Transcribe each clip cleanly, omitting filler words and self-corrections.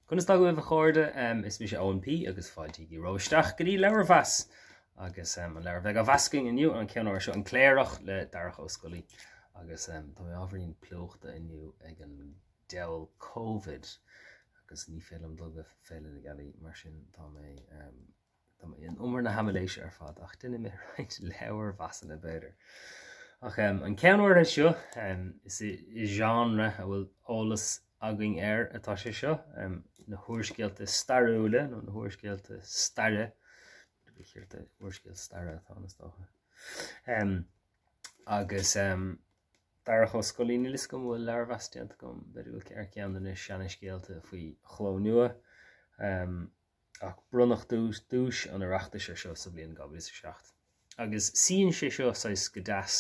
Cunas tá goibh a chóirde is mi sé ONP agus fáiltí í roisteach go dtí Leabhar-mheas agus an leabhar bheith a bhascing inniu an ceann seo an Cléireach le Darach ó Scolaí agus tá mé ábharíonn plúchta inniu ag an deil Covid agus ní félim dul go féile gaí mar sin tá mé an umar na hamaléise ar fad ach duine mé reit Leabhar-mheas na beidir. Ach an ceann seo is genre a bhfuil ólas aging atá sé seo na thuairscéalta starúile nó na thuairscéalta starre chéirta thuairscéal starre atá na stácha agus Darach ó Scolaí nílis go bhfuil Leabhar-mheas déanta gom beidir bhfuil cear ceann na seanna scéalta faoi chló nua ach brunach dúis an ireachta sé seo sa bliain 2007 agus síonn sé seo sais go deas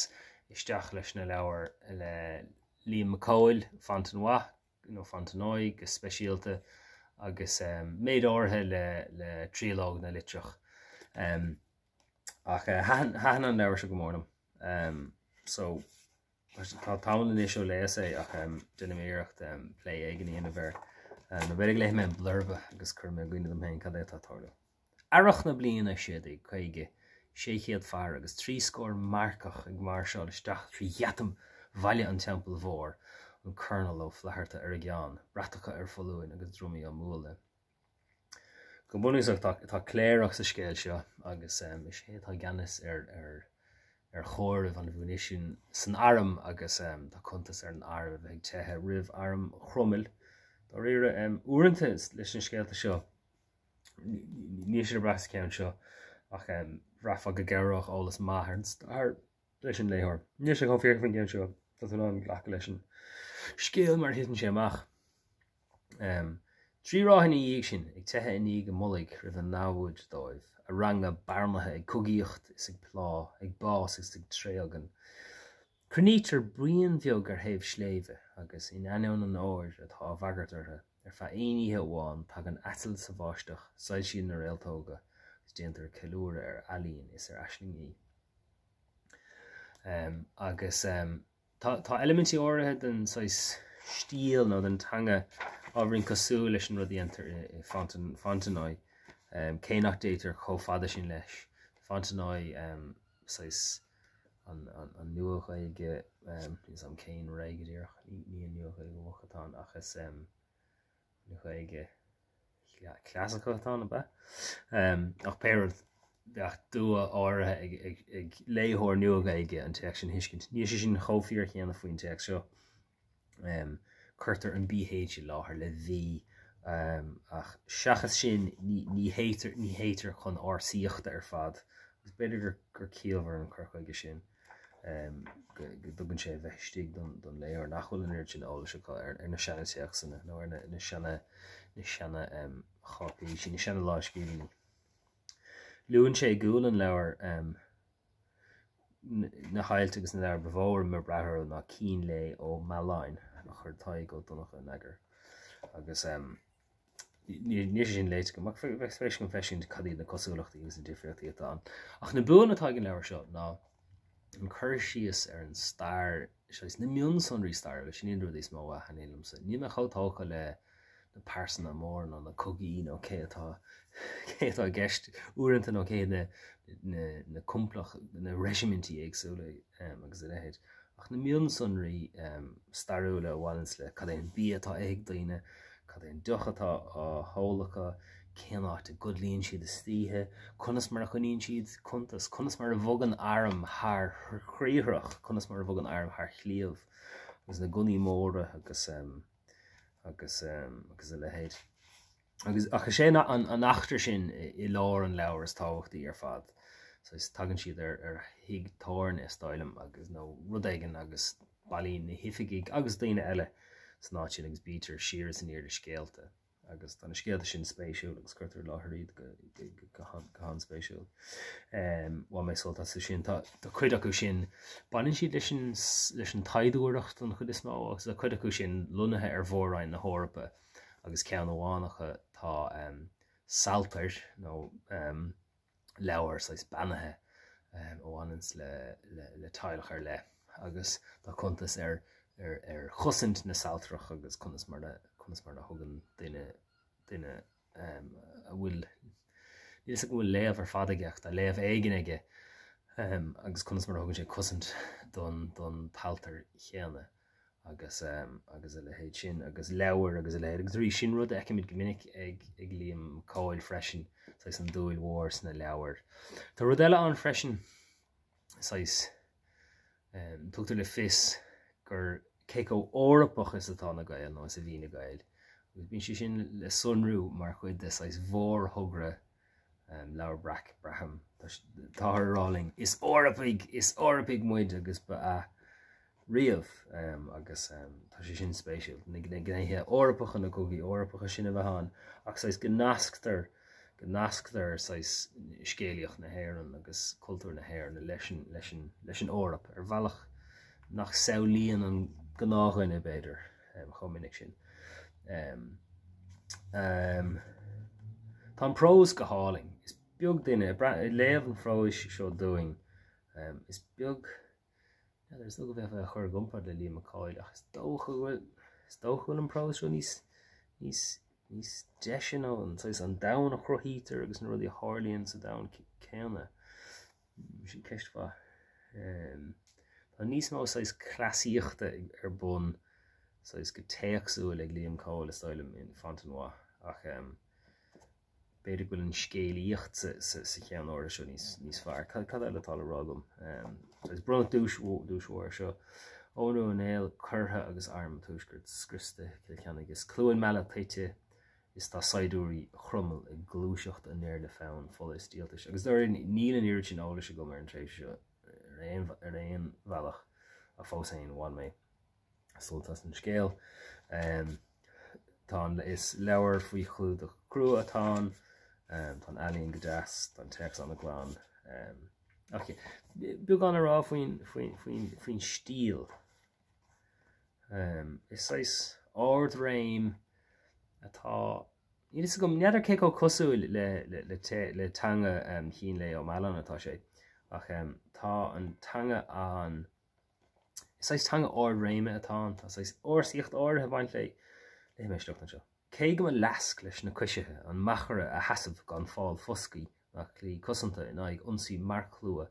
isteach leis na leabhar le Leabhar-mheas Fontenoy nó Fontenoy go speisialta agus méid orthe le trílóg na litreach ach haan an leabhar se go mórnam so tá tálan is seo léas é ach duine méireacht lé éigeí ina bhar na beidir léith mé blurbe agus chur mé gcuine am héin cad é tá tála. Arach na bliana siad ag chuige 600 fear agus 3 scór marcach ag mar seo isteach trí dheatam bhaile an teampall mhór an kernel ó fleharta ar a gceann, bratacha ar folúin agus drumí an múla. Go bunúsach tá Cléireach sa scéil seo agus is sé tá ganas ar chóir an bhuiisiún san arm agus tá contas ar an arm ag tethe rih arm chromil. Tá rire uaireanta leis an scéalta seo. Ní sé bras ceann seo ach rafa go gearach ólas maithar ar leis an léthir. Ní sé go féar fan ceann seo tá an ghlacha leis an scéal mar hitan sé amach. Trí ráhanna dhéag sin ag tethe iní go mullaigh rih an náhuid dóibh a ranga barmathe ag cogaíocht is ag plá ag bás is ag tréalgan. Crunítar brion bheog ar thaobh sléimhe agus in anonn an áir atá bhagartartha ar fa aoníthe amháin tá an etal sa bháisteach said sin na réaltóga gus déantar ceiliúra ar alíonn is ar aisling í. Agus tá elementí áirithe den stíl nó den tanga ábharíonn cosú leis an rudí antar i Fontenoy céannach déitar chomh fada sin leis. Fontenoy an nuacha ige is an céin réigeíoch ní an nuacha ige bhachatán achas nuacha ige clásacha na ba. Ach péir beach dua áirithe ag léthóir nuacha ige an teach sin hiiscint. Ní sé sin chomhfíor chéanana faoin teach seo. Curtar an BH i láthair le bhí ach seachas sin ní héitir chun ásaíochta ar fad. Gus beidir gur cíalmhar an curchaige sin go dtugann sé bheittíigh don léthar nachhfuil an sin óla se ar na seanna teach sanna nó ar na seanna chapaí sin na seanna láiscíalaí. Luain sé gúil an leabhar na hailte agus na leabhar bhór mar brethir ná cín le ó Luain nach chur taigh go donnacha an agar. Agus ní sin léite go mar spéis go feisiint cadí na cosúlaachtaí agus na difriachtaí atá. Ach na buan atá an leabhar seo ná an chur síos ar an stair seis na mion sonraí stair leis sin inrú is mó a hanélamsa. Ní me chotácha le na persan na mór nó na cogaí nó cé atá gceist uaireanta nó cé na cumplach na regimentí éagsúla agus a lehéid. Ach na mion sonraí starúla bhhailins le cad éon bí atá ag daoine, cad éon duchatá á thólacha, céannácht a godlíonn siad is títhe, conas mar a chuníonn siad contas, conas mar a bhogan arm thar chríothach, conas mar a bhogan arm thar chliamh, agus na guní móra agus a lehéid. Ach sé an achtar sin i lár an leabhar is táhachtaí ar fad. So is tagann siad ar hiig tórn is stáilm agus nó rudéigen agus bailín na hifiigh agus daoine eile san náid sin agus bítar siar san iar de scéalta. Agus tá na scéalta sin spéisiúil agus chuirtar látharíd go han spéisiúil. Bhá mé soltá sa sin tá chuid acu sin bailín siad leis an taidúireacht an chud is mó agus a chuid acu sin lunathe ar bhóráin na hórappa agus ceann amhánacha tá saltar nó leabhar sais banathe óhainins le teilech ar le agus tá contas ar chusint na saltrach agus conas mar na thugan duine bhfuil léamh ar fadageacht a léamh éigeige agus chunas mar thugann sé cosint don paltar chéanna agus le héad sin agus leabhar agus le agus rí sin rud eicimiid go minic ag líam cáil freisin sais an dúil mhór sna leabhar. Tá rud eile an freisin sais tugtar le fis gur céic ó órappach is atá na gael nó is a bhí na gael. Bhín si sin le sunrú mar chuid de sais mhór thugra leabhar Breac braham tá ráling is orpaig muid agus ba a riamh agus tá sé sin spéisiúil gnéithe orpach na cógaí orpacha sinna bheitán ach sais go nasctar sais scéalaoch na hhéireann agus cultúr na hhéireann leis an órap ar bhealach nach saolíonn an gnáhaine beidir chomininic sin. Tá prós go háling is beag duine léamh an phróis seo doing is beag there's no bheith a chur gompa le líam cáil ach is dócha an prós seo níos deisian an sais an dain a chruthítar agus na rudí hálíonn sa dain céanna sin ceistfa. Tá níos mó sais clasíochta ar bun sais go téachsúil ag líam cáil is stáilm in Fontenoy ach beidir goil an scéalaíocht sa chean ára seo níos fearr. Cad eile tá le rágam. Is brunach dúshóir seo ónú an éil curtha agus arm túisgurt scrista ceannig is clúin meile taite is tá saidúirí chrummel ag glúiseocht an néir le fánn fola stíaltais. Agus dar níl an iiri sin ála se go mar an trééis seo ar éon bhealach a fósain bhain mé sultas an scéal. Tá is leabhar faoi chlúd a crú atá tá ealaíon go deas tá teach an na gláán. Bu gan ará faoin stíl. Is sais ard réim atá is go neadidir céic ó cosúil le tanga chin le ó meán atá sé ach tá an tanga an is sais tanga ard réime atá tá sais orsaíocht áthe bhaint le méisteach na seo. Cé go lasc leis na cuiisithe an machara a hasamh gan fáil foscaí nach lí cosanta in aghaidh ionsaí marclua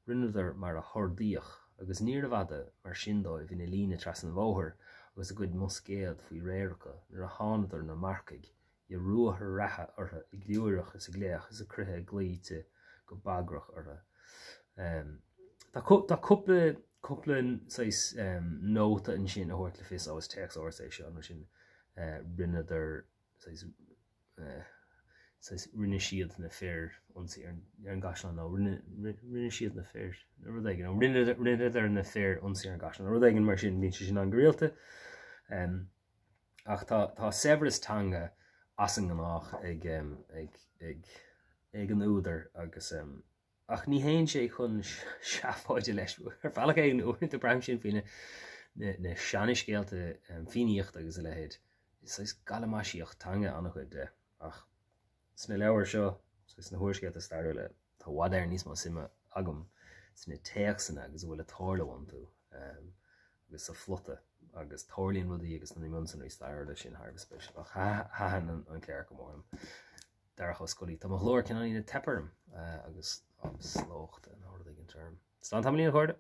rinneadar mar a thordaíoch agus níor a bhada mar sindóibh ina líne tras an bhóthir agus a gcuid moscéad faoi réiricha nar a tháineadar na marcaig i ruathar ratha ortha i gliúireach is a gléach is a cruthe glíte go bagrach ortha. Tá cúpla nóta in sin a thuirt le fis áwas teach áir sé seo mar sin rinneadar rinne siad na fér ionsaí ar an gaslan nó rinne siad na fér rinneadar na fér ionsaí ar an gaslan ru aigen mar sin bhíonn sin an gréalta ach tá severas tanga as an gnáach ag an údar agus ach ní héin sé chun seafáide leis ar bhealach é an úint a braim sin faoine na seaniscéalta fíníocht agus a lehéad is galamasíocht tanga annach chuid de ach sna leabhar seo na thuairscéalta stair le tá bhd ar níos má sima agam sna teachsanna agus bhfuil a tharlahain tú agus sa flotta agus tharlíonn rudaí agus na immunsan is stair le sin Harbh Special ach hahan an Cléireach go mórm Darach ó Scolaí tá mo chlór cin na tepperm agus slócht an ordaigh an term. Slán tamlíon chuirde.